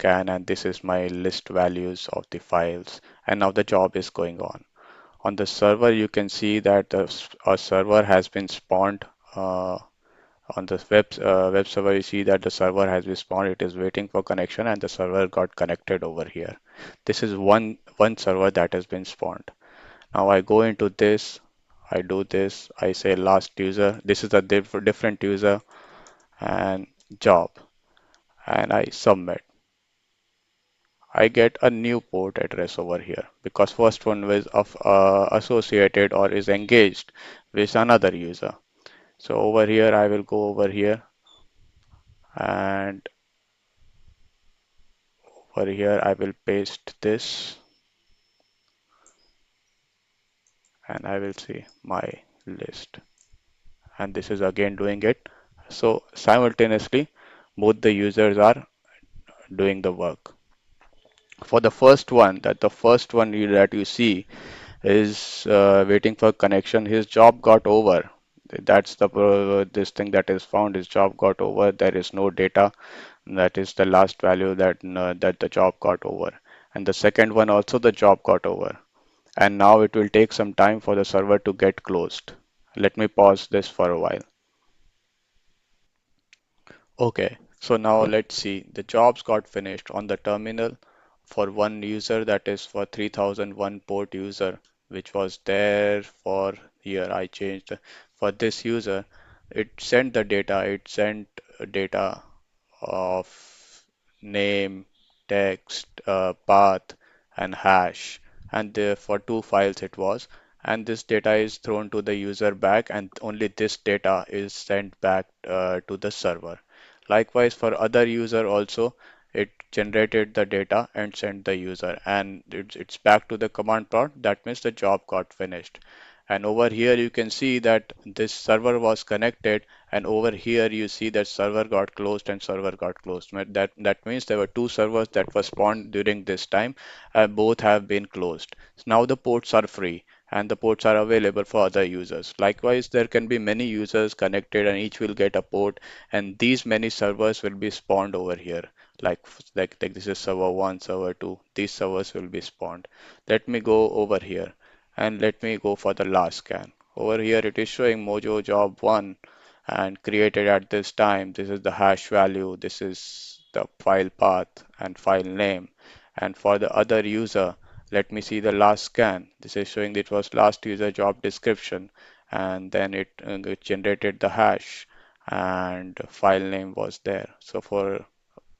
scan, and this is my list values of the files, and now the job is going on. On the server, you can see that a server has been spawned. On the web server, you see that the server has been spawned. It is waiting for connection, and the server got connected over here. This is one server that has been spawned. Now I go into this, I do this, I say last user. This is a different user and job, and I submit. I get a new port address over here because first one was associated or is engaged with another user. So over here, I will go over here, and over here I will paste this, and I will see my list. And this is again doing it. So simultaneously, both the users are doing the work. For the first one, that you see is waiting for connection. His job got over. That's the this thing that is found. His job got over. There is no data. That is the last value that the job got over. And the second one also the job got over. And now it will take some time for the server to get closed. Let me pause this for a while. Okay, so now let's see. The jobs got finished on the terminal for one user, that is for 3001 port user, which was there for here. I changed for this user. It sent the data. It sent data of name, text, path, and hash. And for two files it was. And this data is thrown to the user back, and only this data is sent back to the server. Likewise, for other user also, it generated the data and sent the user, and it's back to the command prompt. That means the job got finished. And over here you can see that this server was connected, and over here you see that server got closed and server got closed. That means there were two servers that were spawned during this time, and both have been closed. So now the ports are free, and the ports are available for other users. Likewise, there can be many users connected, and each will get a port, and these many servers will be spawned over here. Like this is server 1, server 2. These servers will be spawned. Let me go over here, and let me go for the last scan. Over here it is showing Mojo job 1 and created at this time. This is the hash value. This is the file path and file name. And for the other user, let me see the last scan. This is showing it was last user job description, and then it generated the hash, and file name was there. So for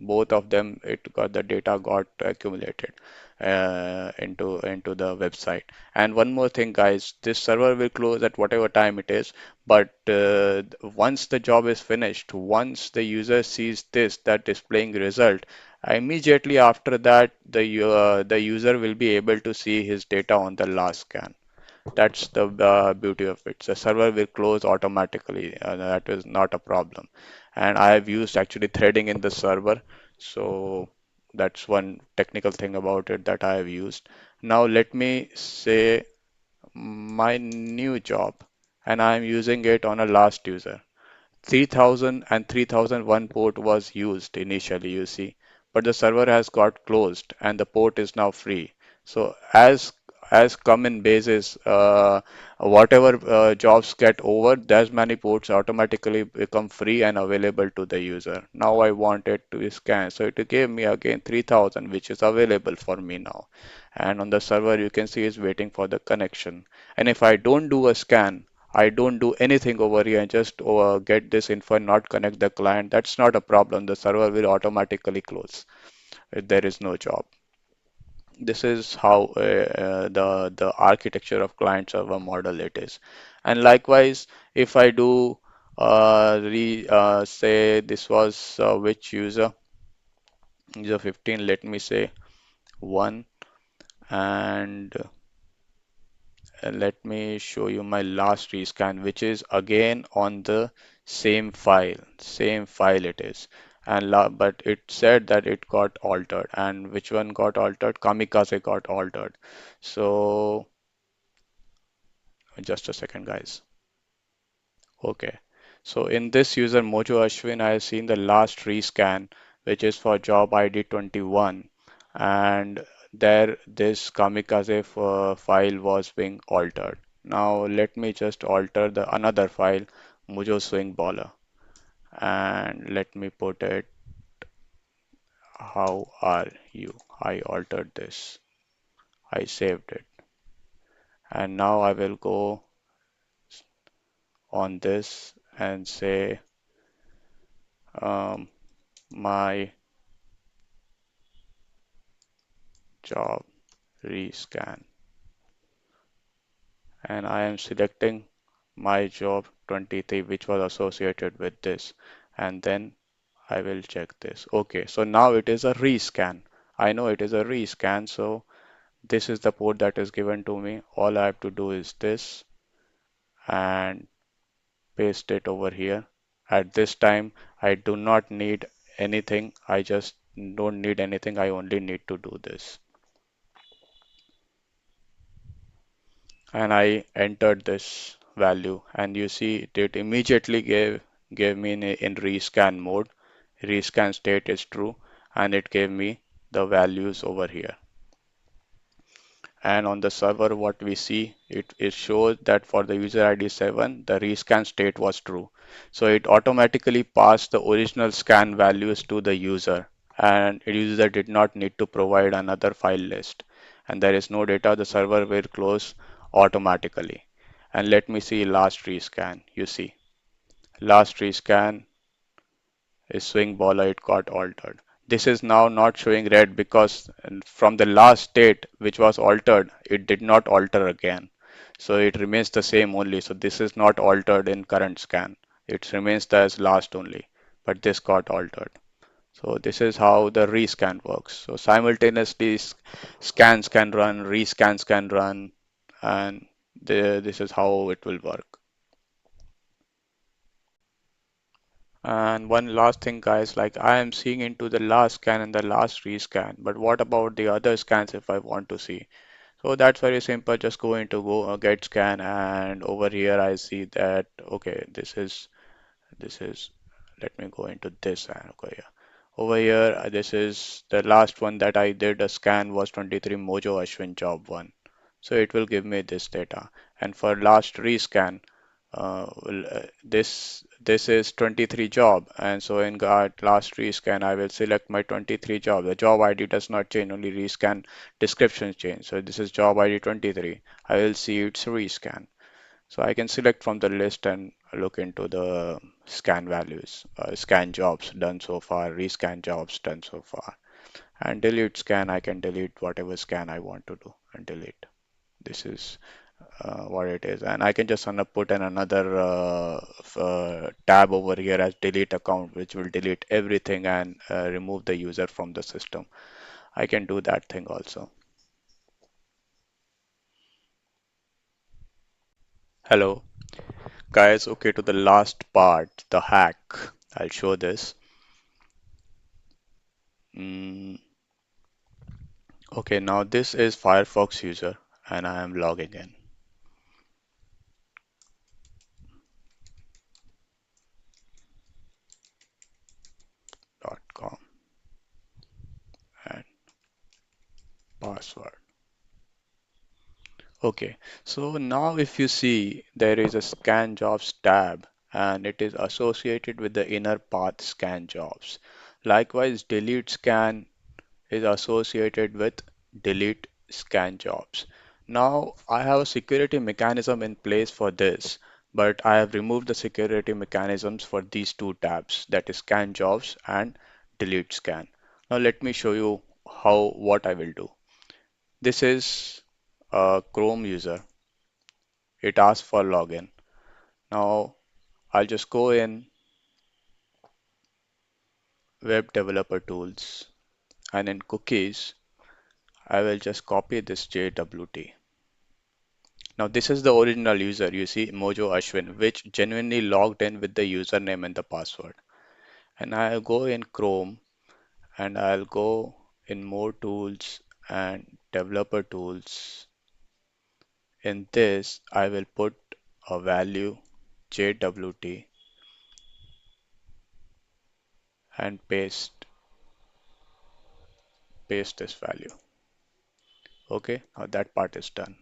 both of them, it got the data got accumulated into the website. And one more thing, guys, this server will close at whatever time it is, but once the job is finished, once the user sees this, that displaying result, immediately after that the user will be able to see his data on the last scan. That's the beauty of it. The server will close automatically. That is not a problem. And I have used actually threading in the server. So that's one technical thing about it that I have used. Now let me say my new job, and I am using it on a last user. 3000 and 3001 port was used initially, you see, but the server has got closed and the port is now free. So as common basis, whatever jobs get over, those many ports automatically become free and available to the user. Now I want it to scan, so it gave me again 3000, which is available for me now. And on the server, you can see it's waiting for the connection. And if I don't do a scan, I don't do anything over here and just get this info and not connect the client, that's not a problem. The server will automatically close if there is no job. This is how the architecture of client server model it is. And likewise, if I do say this was which user 15, let me say 1, and let me show you my last rescan, which is again on the same file it is. And but it said that it got altered. And which one got altered? Kamikaze got altered. So just a second, guys. Okay. So in this user Mojo Ashwin, I have seen the last rescan, which is for job ID 21, and there this kamikaze file was being altered. Now let me just alter the another file, Mujo Swing Baller, and let me put it, how are you? I altered this. I saved it. And now I will go on this and say um, my job rescan, and I am selecting my job 23 which was associated with this, and then I will check this. Okay, so now it is a rescan. I know it is a rescan, so this is the port that is given to me. All I have to do is this and paste it over here. At this time, I do not need anything. I just don't need anything. I only need to do this. And I entered this value, and you see it immediately gave me in rescan mode. Rescan state is true, and it gave me the values over here. And on the server, what we see, it shows that for the user ID 7, the rescan state was true. So it automatically passed the original scan values to the user, and the user did not need to provide another file list. And there is no data, the server will close automatically. And let me see last rescan. You see, last rescan is swing baller, it got altered. This is now not showing red because from the last state which was altered, it did not alter again. So it remains the same only. So this is not altered in current scan. It remains as last only, but this got altered. So this is how the rescan works. So simultaneously scans can run, rescans can run, and this is how it will work. And one last thing, guys, like I am seeing into the last scan and the last rescan, but what about the other scans if I want to see? So that's very simple. Just go into get scan, and over here I see that okay, this is. Let me go into this and okay, yeah. Over here, this is the last one that I did a scan was 23 Mojo Ashwin job one. So it will give me this data. And for last rescan, this is 23 job, and so in God last rescan I will select my 23 job. The job ID does not change, only rescan descriptions change. So this is job ID 23. I will see its rescan. So I can select from the list and look into the scan values, scan jobs done so far, rescan jobs done so far, and delete scan. I can delete whatever scan I want to do and delete. This is what it is, and I can just put in another tab over here as delete account, which will delete everything and remove the user from the system. I can do that thing also. Hello, guys. Okay, to the last part, the hack. I'll show this. Mm, okay, now this is Firefox user, and I am logging in. .com and password. Okay, so now if you see there is a scan jobs tab and it is associated with the inner path scan jobs. Likewise, delete scan is associated with delete scan jobs. Now I have a security mechanism in place for this, but I have removed the security mechanisms for these two tabs, that is scan jobs and delete scan. Now let me show you how what I will do. This is a Chrome user. It asks for login. Now I'll just go in web developer tools and in cookies I will just copy this JWT. Now this is the original user, you see Mojo Ashwin, which genuinely logged in with the username and the password. And I'll go in Chrome and I'll go in more tools and developer tools. In this, I will put a value JWT and paste. paste this value. Okay, now that part is done.